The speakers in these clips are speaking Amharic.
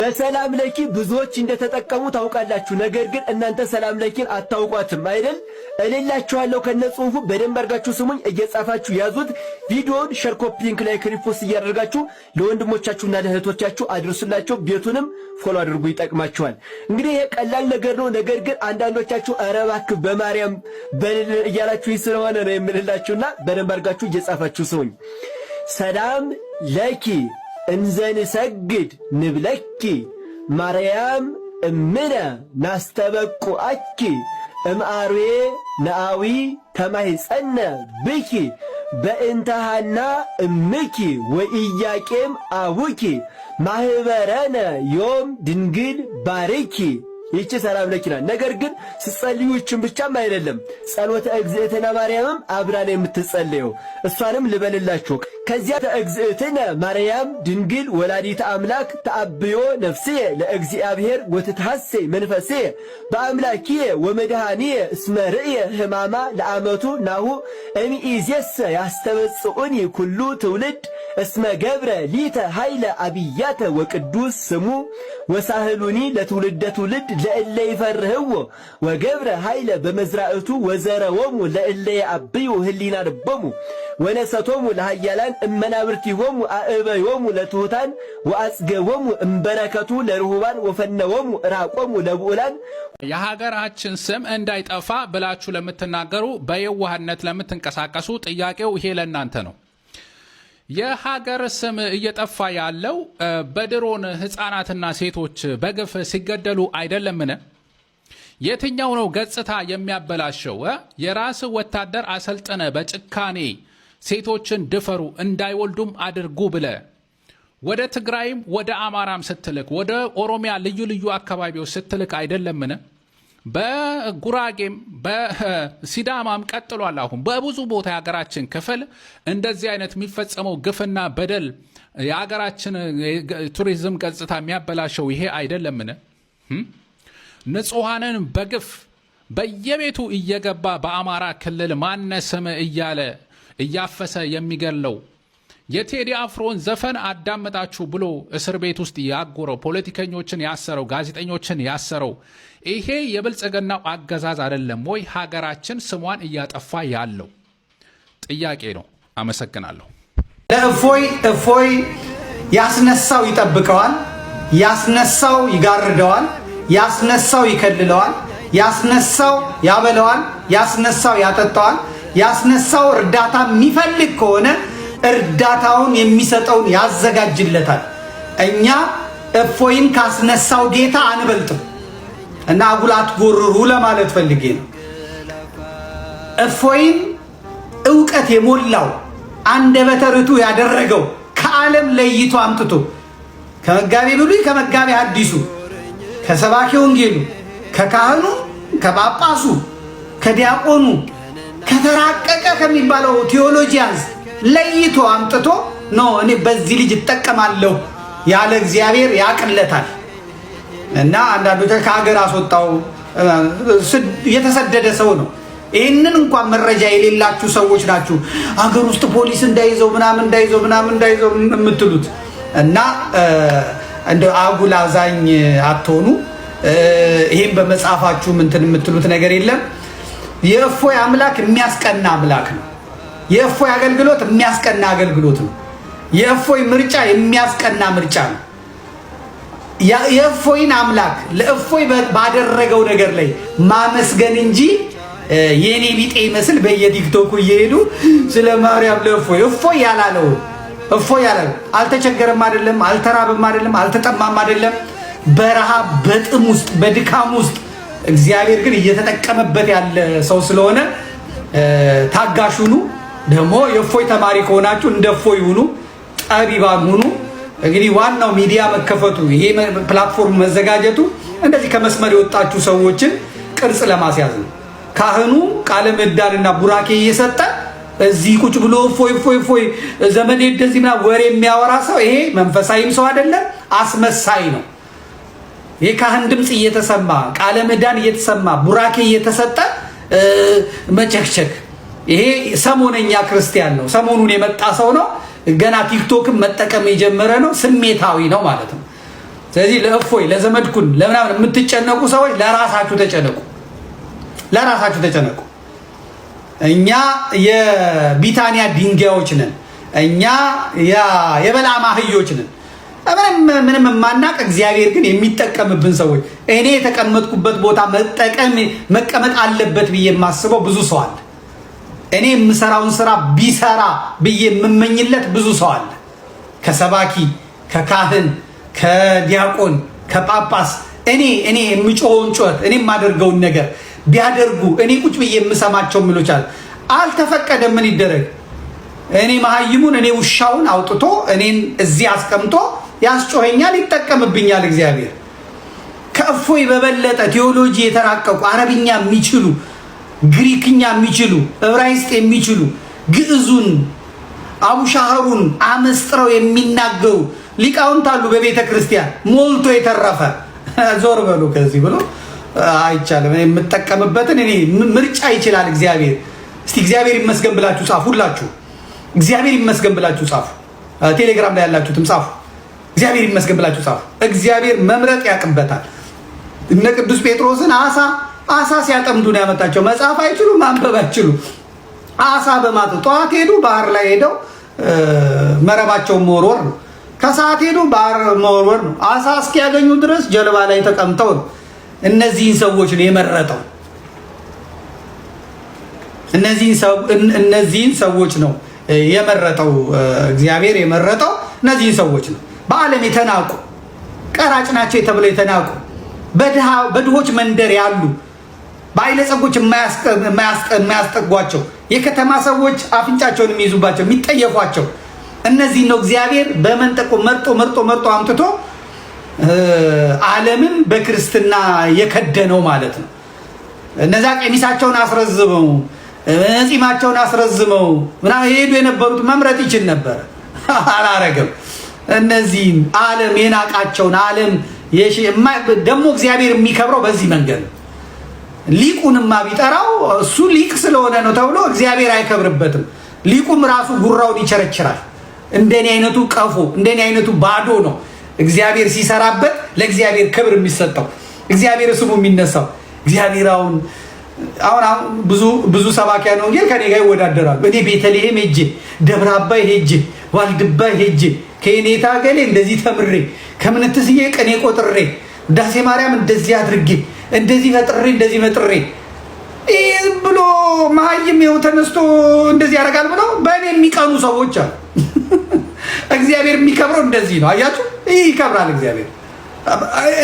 በሰላም ለኪ ብዙዎች እንደተጠቀሙ ታውቃላችሁ። ነገር ግን እናንተ ሰላም ለኪን አታውቋትም አይደል? እሌላችኋለሁ ከነጽሁፉ በደንብ አድርጋችሁ ስሙኝ፣ እየጻፋችሁ ያዙት። ቪዲዮውን ሼር፣ ኮፒ ሊንክ ላይ ሪፖስት እያደረጋችሁ ለወንድሞቻችሁና ለእህቶቻችሁ አድርሱላቸው። ቤቱንም ፎሎ አድርጉ፣ ይጠቅማችኋል። እንግዲህ ይሄ ቀላል ነገር ነው። ነገር ግን አንዳንዶቻችሁ ኧረ እባክህ በማርያም እያላችሁ ስለሆነ ነው የምልላችሁና በደንብ አድርጋችሁ እየጻፋችሁ ስሙኝ። ሰላም ለኪ እንዘንሰግድ ንብለኪ ማርያም እምነ ናስተበቁአኪ እምአርዌ ነአዊ ተማይጸነ ብኪ በእንተሃና እምኪ ወኢያቄም አቡኪ ማህበረነ ዮም ድንግል ባርኪ። ይቺ ሰላም ለኪና። ነገር ግን ስትጸልዩችን ብቻም አይደለም፣ ጸሎተ እግዝእትነ ማርያምም አብራን የምትጸልየው እሷንም ልበልላችሁ። ከዚያ ተእግዝእትነ ማርያም ድንግል ወላዲተ አምላክ ተአብዮ ነፍስየ ለእግዚአብሔር ወትትሐሰይ መንፈስየ በአምላክየ ወመድኃኒየ እስመ ርእየ ሕማማ ለአመቱ ናሁ እምይእዜሰ ያስተበጽኡኒ ኩሉ ትውልድ እስመ ገብረ ሊተ ኃይለ አብያተ ወቅዱስ ስሙ ወሳህሉኒ ለትውልደ ትውልድ ለእለ ይፈርህዎ ወገብረ ኃይለ በመዝራእቱ ወዘረዎሙ ለእለ የአብዩ ህሊና ልቦሙ ወነሰቶሙ ለሃያላን እመናብርቲሆሙ አእበዮሙ ለትሑታን ወአጽገቦሙ እምበረከቱ ለርሁባን ወፈነዎሙ ራቆሙ ለብዑላን። የሀገራችን ስም እንዳይጠፋ ብላችሁ ለምትናገሩ በየዋህነት ለምትንቀሳቀሱ ጥያቄው ይሄ ለእናንተ ነው። የሀገር ስም እየጠፋ ያለው በድሮን ህፃናትና ሴቶች በግፍ ሲገደሉ አይደለምን? የትኛው ነው ገጽታ የሚያበላሸው? የራስ ወታደር አሰልጥነ በጭካኔ ሴቶችን ድፈሩ እንዳይወልዱም አድርጉ ብለ ወደ ትግራይም ወደ አማራም ስትልክ ወደ ኦሮሚያ ልዩ ልዩ አካባቢዎች ስትልክ አይደለምን? በጉራጌም በሲዳማም ቀጥሏል። አሁን በብዙ ቦታ የሀገራችን ክፍል እንደዚህ አይነት የሚፈጸመው ግፍና በደል የሀገራችን ቱሪዝም ገጽታ የሚያበላሸው ይሄ አይደለምን? ንጹሐንን በግፍ በየቤቱ እየገባ በአማራ ክልል ማነስም እያለ እያፈሰ የሚገለው የቴዲ አፍሮን ዘፈን አዳመጣችሁ ብሎ እስር ቤት ውስጥ ያጎረው ፖለቲከኞችን ያሰረው ጋዜጠኞችን ያሰረው ይሄ የብልጽግናው አገዛዝ አይደለም ወይ ሀገራችን ስሟን እያጠፋ ያለው? ጥያቄ ነው። አመሰግናለሁ። እፎይ ያስነሳው ይጠብቀዋል፣ ያስነሳው ይጋርደዋል፣ ያስነሳው ይከልለዋል፣ ያስነሳው ያበለዋል፣ ያስነሳው ያጠጣዋል፣ ያስነሳው እርዳታ የሚፈልግ ከሆነ እርዳታውን የሚሰጠውን ያዘጋጅለታል። እኛ እፎይን ካስነሳው ጌታ አንበልጥም እና አጉላት ጎርሩ ለማለት ፈልጌ ነው። እፎይን ዕውቀት የሞላው አንደበተ ርቱዕ ያደረገው ከዓለም ለይቶ አምጥቶ ከመጋቤ ብሉይ ከመጋቤ ሐዲሱ ከሰባኪ ወንጌሉ ከካህኑ ከጳጳሱ ከዲያቆኑ ከተራቀቀ ከሚባለው ቴዎሎጂያንስ ለይቶ አምጥቶ ነው እኔ በዚህ ልጅ እጠቀማለሁ ያለ እግዚአብሔር ያቅለታል። እና አንዳንዶች ከሀገር አስወጣው የተሰደደ ሰው ነው። ይህንን እንኳን መረጃ የሌላችሁ ሰዎች ናችሁ ሀገር ውስጥ ፖሊስ እንዳይዘው ምናምን እንዳይዘው የምትሉት እና እንደ አጉል አዛኝ አትሆኑ። ይሄን በመጽሐፋችሁ እንትን የምትሉት ነገር የለም። የእፎይ አምላክ የሚያስቀና አምላክ ነው። የእፎይ አገልግሎት የሚያስቀና አገልግሎት ነው። የእፎይ ምርጫ የሚያስቀና ምርጫ ነው። የእፎይን አምላክ ለእፎይ ባደረገው ነገር ላይ ማመስገን እንጂ የኔ ቢጤ ይመስል በየቲክቶኩ እየሄዱ ስለ ማርያም እፎይ ያላለው አልተቸገረም አይደለም፣ አልተራበም አይደለም፣ አልተጠማም አይደለም። በረሃብ በጥም ውስጥ በድካም ውስጥ እግዚአብሔር ግን እየተጠቀመበት ያለ ሰው ስለሆነ ታጋሹኑ። ደግሞ የእፎይ ተማሪ ከሆናችሁ እንደ እፎይ ሁኑ፣ ጠቢባን ሁኑ። እንግዲህ ዋናው ሚዲያ መከፈቱ ይሄ ፕላትፎርም መዘጋጀቱ እንደዚህ ከመስመር የወጣችሁ ሰዎችን ቅርጽ ለማስያዝ ነው። ካህኑ ቃለ ምዕዳንና ቡራኬ እየሰጠ እዚህ ቁጭ ብሎ እፎይ ዘመዴ እንደዚህ ምናምን ወሬ የሚያወራ ሰው ይሄ መንፈሳዊም ሰው አይደለም፣ አስመሳይ ነው። የካህን ድምፅ እየተሰማ ቃለ ምዕዳን እየተሰማ ቡራኬ እየተሰጠ መቸክቸክ ይሄ ሰሞነኛ ክርስቲያን ነው። ሰሞኑን የመጣ ሰው ነው። ገና ቲክቶክን መጠቀም የጀመረ ነው። ስሜታዊ ነው ማለት ነው። ስለዚህ ለእፎይ ለዘመድኩን ለምናምን የምትጨነቁ ሰዎች ለራሳችሁ ተጨነቁ። እኛ የቢታንያ ድንጋዮች ነን። እኛ የበለዓም አህዮች ነን። ምንም የማናቅ እግዚአብሔር ግን የሚጠቀምብን ሰዎች። እኔ የተቀመጥኩበት ቦታ መቀመጥ አለበት ብዬ የማስበው ብዙ ሰው አለ። እኔ የምሰራውን ስራ ቢሰራ ብዬ የምመኝለት ብዙ ሰው አለ። ከሰባኪ፣ ከካህን፣ ከዲያቆን፣ ከጳጳስ እኔ የምጮኸውን ጩኸት እኔ የማደርገውን ነገር ቢያደርጉ እኔ ቁጭ ብዬ የምሰማቸው ምሎች አለ። አልተፈቀደም። ምን ይደረግ? እኔ መሀይሙን እኔ ውሻውን አውጥቶ እኔን እዚህ አስቀምጦ ያስጮኸኛል፣ ይጠቀምብኛል እግዚአብሔር። ከእፎይ በበለጠ ቴዎሎጂ የተራቀቁ አረብኛ የሚችሉ ግሪክኛ የሚችሉ ዕብራይስጥ የሚችሉ ግዕዙን አቡሻህሩን አመስጥረው የሚናገሩ ሊቃውንት አሉ በቤተ ክርስቲያን ሞልቶ የተረፈ። ዞር በሉ ከዚህ ብሎ አይቻልም። የምጠቀምበትን እኔ ምርጫ ይችላል እግዚአብሔር። እስቲ እግዚአብሔር ይመስገን ብላችሁ ጻፉ። ሁላችሁ እግዚአብሔር ይመስገን ብላችሁ ጻፉ። ቴሌግራም ላይ ያላችሁትም ጻፉ። እግዚአብሔር ይመስገን ብላችሁ ጻፉ። እግዚአብሔር መምረጥ ያቅበታል። እነ ቅዱስ ጴጥሮስን አሳ ሲያጠምዱ ነው ያመጣቸው። መጽሐፍ አይችሉ ማንበብ አይችሉ። አሳ በማጠ ጠዋት ሄዱ፣ ባህር ላይ ሄደው መረባቸውን መወርወር ነው። ከሰዓት ሄዱ፣ ባህር መወርወር ነው። አሳ እስኪያገኙ ድረስ ጀልባ ላይ ተቀምጠው ነው። እነዚህን ሰዎች ነው የመረጠው። እነዚህን ሰዎች ነው የመረጠው እግዚአብሔር የመረጠው እነዚህን ሰዎች ነው። በዓለም የተናቁ ቀራጭ ናቸው ተብለው የተናቁ በድሆች መንደር ያሉ ባለጸጎች የማያስጠጓቸው የከተማ ሰዎች አፍንጫቸውን የሚይዙባቸው የሚጠየፏቸው እነዚህ ነው እግዚአብሔር በመንጠቆ መርጦ አምጥቶ ዓለምን በክርስትና የከደነው ማለት ነው። እነዛ ቀሚሳቸውን አስረዝመው ጺማቸውን አስረዝመው ምናምን ሄዱ የነበሩት መምረጥ ይችል ነበር፣ አላረገም። እነዚህን ዓለም የናቃቸውን ዓለም ደግሞ እግዚአብሔር የሚከብረው በዚህ መንገድ ነው። ሊቁንማ ቢጠራው እሱ ሊቅ ስለሆነ ነው ተብሎ እግዚአብሔር አይከብርበትም። ሊቁም ራሱ ጉራውን ይቸረችራል። እንደኔ አይነቱ ቀፎ እንደኔ አይነቱ ባዶ ነው እግዚአብሔር ሲሰራበት ለእግዚአብሔር ክብር የሚሰጠው እግዚአብሔር ስሙ የሚነሳው። እግዚአብሔር አሁን ብዙ ሰባኪያን ወንጌል ከኔ ጋር ይወዳደራሉ። እኔ ቤተልሔም ሄጄ ደብረ አባይ ሄጄ ዋልድባ ሄጄ ከኔታ ገሌ እንደዚህ ተምሬ ከምንትስዬ ቀኔ ቆጥሬ ዳሴ ማርያም እንደዚህ አድርጌ እንደዚህ መጥሬ ይህ ብሎ መሀይም ይኸው ተነስቶ እንደዚህ ያደርጋል ብለው በእኔ የሚቀኑ ሰዎች አሉ። እግዚአብሔር የሚከብረው እንደዚህ ነው። አያችሁ፣ ይህ ይከብራል እግዚአብሔር።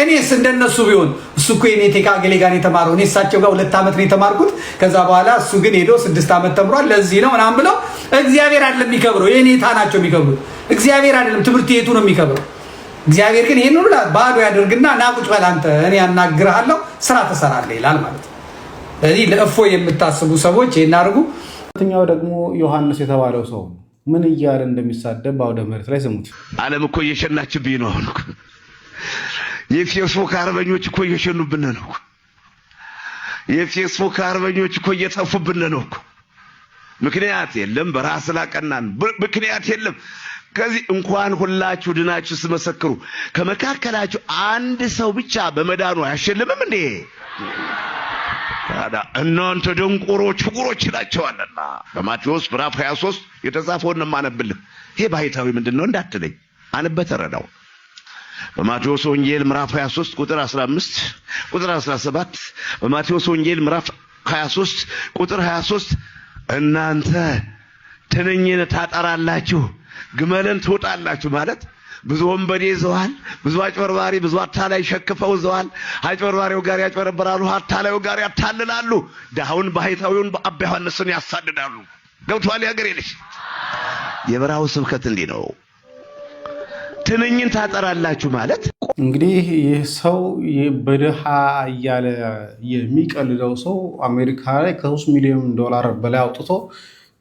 እኔስ እንደነሱ ቢሆን እሱ እኮ የኔቴካ ገሌ ጋር የተማረው እኔ እሳቸው ጋር 2 ዓመት ነው የተማርኩት። ከዛ በኋላ እሱ ግን ሄዶ 6 ዓመት ተምሯል። ለዚህ ነው ምናምን ብለው እግዚአብሔር አይደለም የሚከብረው፣ የኔታ ናቸው የሚከብሩት። እግዚአብሔር አይደለም ትምህርት ቤቱ ነው የሚከብረው። እግዚአብሔር ግን ይሄን ሁሉ ባዶ ያደርግና ና ቁጭ በል አንተ እኔ ያናግርሃለሁ ስራ ትሰራለህ ይላል ማለት ነው። ስለዚህ ለእፎይ የምታስቡ ሰዎች ይሄን አድርጉ። ሁለተኛው ደግሞ ዮሐንስ የተባለው ሰው ምን እያለ እንደሚሳደብ በአውደ ምሕረት ላይ ስሙት። ዓለም እኮ እየሸናችብኝ ነው። አሁን የፌስቡክ አርበኞች እኮ እየሸኑብን ነው። የፌስቡክ አርበኞች እኮ እየጠፉብን ነው። ምክንያት የለም፣ በራስ ላቀናን ምክንያት የለም። ከዚህ እንኳን ሁላችሁ ድናችሁ ስመሰክሩ ከመካከላችሁ አንድ ሰው ብቻ በመዳኑ አያሸልምም እንዴ? እናንተ ደንቆሮች ፍቁሮች ናቸዋልና በማቴዎስ ምዕራፍ 23 የተጻፈውን ማነብልህ። ይሄ ባይታዊ ምንድነው እንዳትለኝ አንበ ተረዳው። በማቴዎስ ወንጌል ምዕራፍ 23 ቁጥር 15 ቁጥር 17 በማቴዎስ ወንጌል ምዕራፍ 23 ቁጥር 23 እናንተ ትንኝን ታጠራላችሁ ግመልን ትውጣላችሁ ማለት ብዙ ወንበዴ ይዘዋል፣ ብዙ አጭበርባሪ ብዙ አታላይ ሸክፈው ይዘዋል። አጭበርባሪው ጋር ያጭበረብራሉ፣ አታላዩ ጋር ያታልላሉ፣ ዳውን ባይታዊውን በአባ ዮሐንስን ያሳድዳሉ። ገብቷል? ያገሬ ልጅ የበራው ስብከት እንዲህ ነው። ትንኝን ታጠራላችሁ ማለት እንግዲህ ይህ ሰው በድሃ እያለ የሚቀልደው ሰው አሜሪካ ላይ ከ3 ሚሊዮን ዶላር በላይ አውጥቶ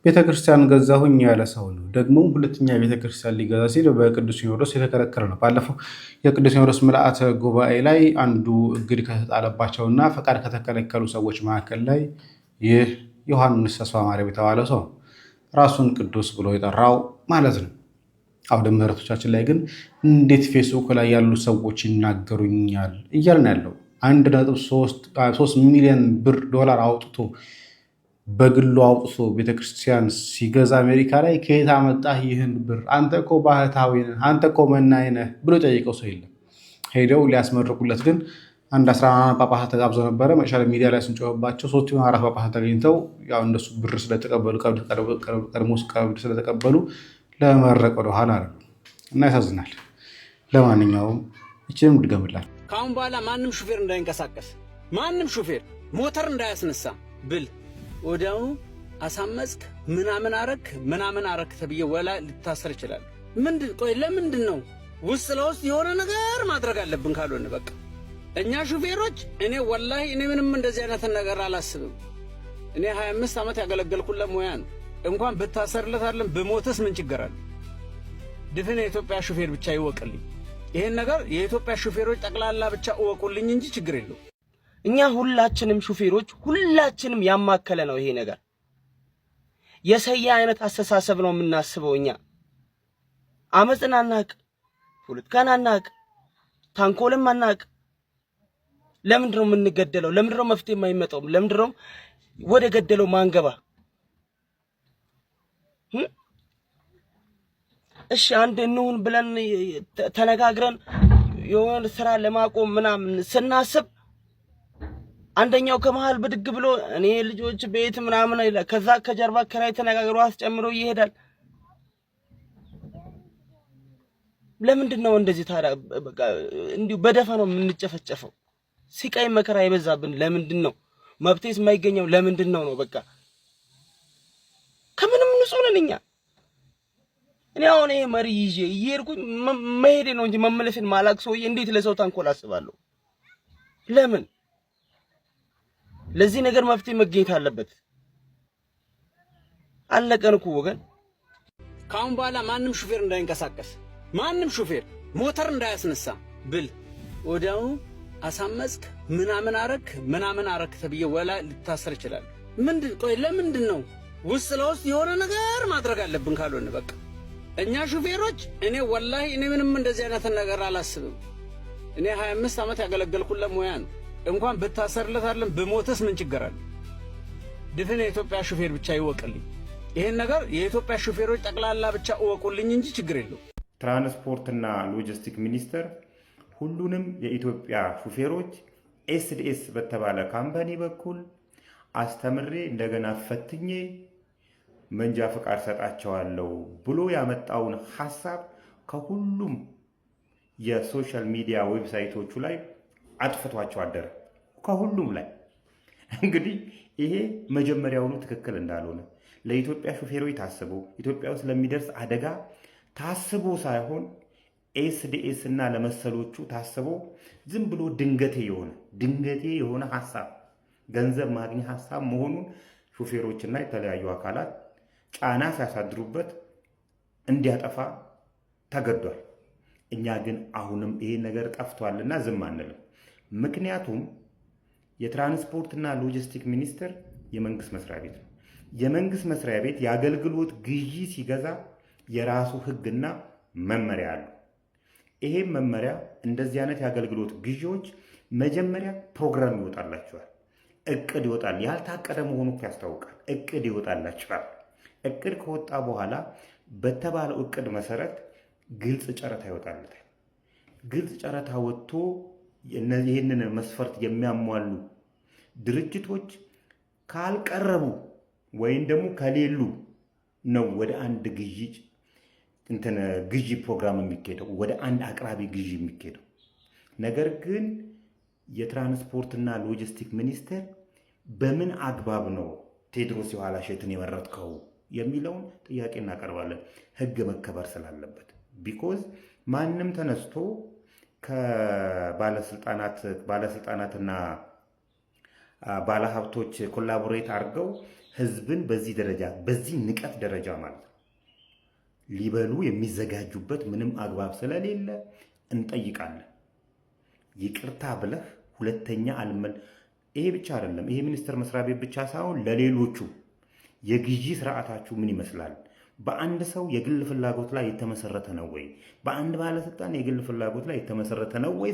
ቤተክርስቲያን ገዛሁኝ ያለ ሰው ነው። ደግሞ ሁለተኛ ቤተክርስቲያን ሊገዛ ሲል በቅዱስ ሲኖዶስ የተከለከለ ነው። ባለፈው የቅዱስ ሲኖዶስ ምልአተ ጉባኤ ላይ አንዱ እግድ ከተጣለባቸውና ፈቃድ ከተከለከሉ ሰዎች መካከል ላይ ይህ ዮሐንስ ተስፋ ማርያም የተባለ ሰው ራሱን ቅዱስ ብሎ የጠራው ማለት ነው። አውደ ምህረቶቻችን ላይ ግን እንዴት ፌስቡክ ላይ ያሉ ሰዎች ይናገሩኛል እያልን ያለው 1.3 ሚሊዮን ብር ዶላር አውጥቶ በግሉ አውጥቶ ቤተክርስቲያን ሲገዛ አሜሪካ ላይ ከየት አመጣህ ይህን ብር? አንተ እኮ ባህታዊ ነህ፣ አንተ እኮ መናኝ ነህ ብሎ ጠይቀው ሰው የለም። ሄደው ሊያስመርቁለት ግን አንድ 14 ጳጳሳት ተጋብዘው ነበረ። መጨረሻ ሚዲያ ላይ ስንጮህባቸው 3 ወይም 4 ጳጳሳት ተገኝተው ያው እንደሱ ብር ስለተቀበሉ ቀድሞ ቀብድ ስለተቀበሉ ለመረቅ ወደኋላ አሉ እና ያሳዝናል። ለማንኛውም እችንም ድገምላል። ካሁን በኋላ ማንም ሹፌር እንዳይንቀሳቀስ፣ ማንም ሹፌር ሞተር እንዳያስነሳ ብል ወዲያውኑ አሳመጽክ ምናምን አረክ ተብዬ ወላ ልታሰር ይችላል። ቆይ ለምንድን ነው ውስጥ ለውስጥ የሆነ ነገር ማድረግ አለብን? ካልሆነ በቃ እኛ ሹፌሮች ወላሂ ምንም እንደዚህ አይነት ነገር አላስብም። 25 ዓመት ያገለገልኩለት ሙያ ነው። እንኳን ብታሰርለት አይደለም በሞተስ ምን ችግር አለ? ድፍን የኢትዮጵያ ሹፌር ብቻ ይወቅልኝ። ይሄን ነገር የኢትዮጵያ ሹፌሮች ጠቅላላ ብቻ እወቁልኝ እንጂ ችግር የለው። እኛ ሁላችንም ሹፌሮች ሁላችንም ያማከለ ነው ይሄ ነገር። የሰያ አይነት አስተሳሰብ ነው የምናስበው እኛ። አመጽን አናቅ፣ ፖለቲካን አናቅ፣ ታንኮልም አናቅ። ለምንድነው የምንገደለው? ለምንድነው መፍትሄ የማይመጣው? ለምንድነው ወደ ገደለው ማንገባ? እሺ አንድ እንሁን ብለን ተነጋግረን የሆነ ስራ ለማቆም ምናምን ስናስብ አንደኛው ከመሃል ብድግ ብሎ እኔ ልጆች ቤት ምናምን አይላ፣ ከዛ ከጀርባ ከራይ ተነጋግሮ አስጨምሮ ይሄዳል። ለምንድነው እንደዚህ ታዲያ በቃ እንዲሁ በደፋ ነው የምንጨፈጨፈው? ሲቃይ መከራ ይበዛብን ለምንድነው? መብቴስ የማይገኘው ለምንድነው ነው? በቃ ከምንም ንጹህ ነን እኛ። እኔ አሁን ይሄ መሪ ይዤ እየሄድኩኝ መሄዴ ነው እንጂ መመለስን ማላቅ ሰውዬ እንዴት ለሰው ታንኮል አስባለሁ? ለምን? ለዚህ ነገር መፍትሄ መገኘት አለበት። አለቀን እኮ ወገን። ካሁን በኋላ ማንም ሹፌር እንዳይንቀሳቀስ፣ ማንም ሹፌር ሞተር እንዳያስነሳ ብል ወዲያውኑ አሳመጽክ ምናምን አረክ ተብዬ ወላ ልታሰር ይችላል። ቆይ ለምንድን ነው ውስጥ ለውስጥ የሆነ ነገር ማድረግ አለብን? ካልሆነ በቃ እኛ ሹፌሮች ወላሂ ምንም እንደዚህ አይነት ነገር አላስብም። 25 ዓመት ያገለገልኩለት ሙያ ነው። እንኳን ብታሰርለት አይደለም በሞተስ ምን ችግር አለ? ድፍን የኢትዮጵያ ሹፌር ብቻ ይወቅልኝ። ይሄን ነገር የኢትዮጵያ ሹፌሮች ጠቅላላ ብቻ እወቁልኝ እንጂ ችግር የለው። ትራንስፖርትና ሎጂስቲክ ሚኒስቴር ሁሉንም የኢትዮጵያ ሹፌሮች ኤስዲኤስ በተባለ ካምፓኒ በኩል አስተምሬ እንደገና ፈትኜ መንጃ ፈቃድ ሰጣቸዋለሁ ብሎ ያመጣውን ሐሳብ ከሁሉም የሶሻል ሚዲያ ዌብሳይቶቹ ላይ አጥፍቷቸው አደረ። ከሁሉም ላይ እንግዲህ ይሄ መጀመሪያውኑ ትክክል እንዳልሆነ ለኢትዮጵያ ሹፌሮች ታስቦ ኢትዮጵያ ውስጥ ለሚደርስ አደጋ ታስቦ ሳይሆን ኤስዲኤስ እና ለመሰሎቹ ታስቦ ዝም ብሎ ድንገቴ የሆነ ሐሳብ ገንዘብ ማግኘት ሐሳብ መሆኑን ሹፌሮችና የተለያዩ አካላት ጫና ሲያሳድሩበት እንዲያጠፋ ተገዷል። እኛ ግን አሁንም ይሄ ነገር ጠፍቷልና ዝም አንልም። ምክንያቱም የትራንስፖርትና ሎጂስቲክ ሚኒስቴር የመንግስት መስሪያ ቤት ነው። የመንግስት መስሪያ ቤት የአገልግሎት ግዢ ሲገዛ የራሱ ህግና መመሪያ አለው። ይሄም መመሪያ እንደዚህ አይነት የአገልግሎት ግዢዎች መጀመሪያ ፕሮግራም ይወጣላቸዋል፣ እቅድ ይወጣል። ያልታቀደ መሆኑ ያስታውቃል። እቅድ ይወጣላቸዋል። እቅድ ከወጣ በኋላ በተባለው እቅድ መሰረት ግልጽ ጨረታ ይወጣለታል። ግልጽ ጨረታ ወጥቶ ይህንን መስፈርት የሚያሟሉ ድርጅቶች ካልቀረቡ ወይም ደግሞ ከሌሉ ነው ወደ አንድ ግዢ ፕሮግራም የሚካሄደው፣ ወደ አንድ አቅራቢ ግዢ የሚካሄደው። ነገር ግን የትራንስፖርትና ሎጂስቲክ ሚኒስቴር በምን አግባብ ነው ቴዎድሮስ የኋላሸትን የመረጥከው የሚለውን ጥያቄ እናቀርባለን። ህግ መከበር ስላለበት ቢኮዝ ማንም ተነስቶ ከባለስልጣናትና ባለሀብቶች ኮላቦሬት አድርገው ህዝብን በዚህ ደረጃ በዚህ ንቀት ደረጃ ማለት ሊበሉ የሚዘጋጁበት ምንም አግባብ ስለሌለ እንጠይቃለን። ይቅርታ ብለህ ሁለተኛ ይሄ ብቻ አይደለም። ይሄ ሚኒስቴር መስሪያ ቤት ብቻ ሳይሆን ለሌሎቹ የግዢ ስርዓታችሁ ምን ይመስላል? በአንድ ሰው የግል ፍላጎት ላይ የተመሰረተ ነው ወይ? በአንድ ባለስልጣን የግል ፍላጎት ላይ የተመሰረተ ነው ወይ?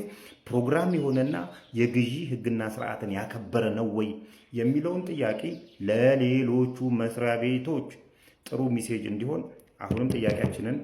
ፕሮግራም የሆነና የግዢ ህግና ስርዓትን ያከበረ ነው ወይ የሚለውን ጥያቄ ለሌሎቹ መስሪያ ቤቶች ጥሩ ሜሴጅ እንዲሆን አሁንም ጥያቄያችንን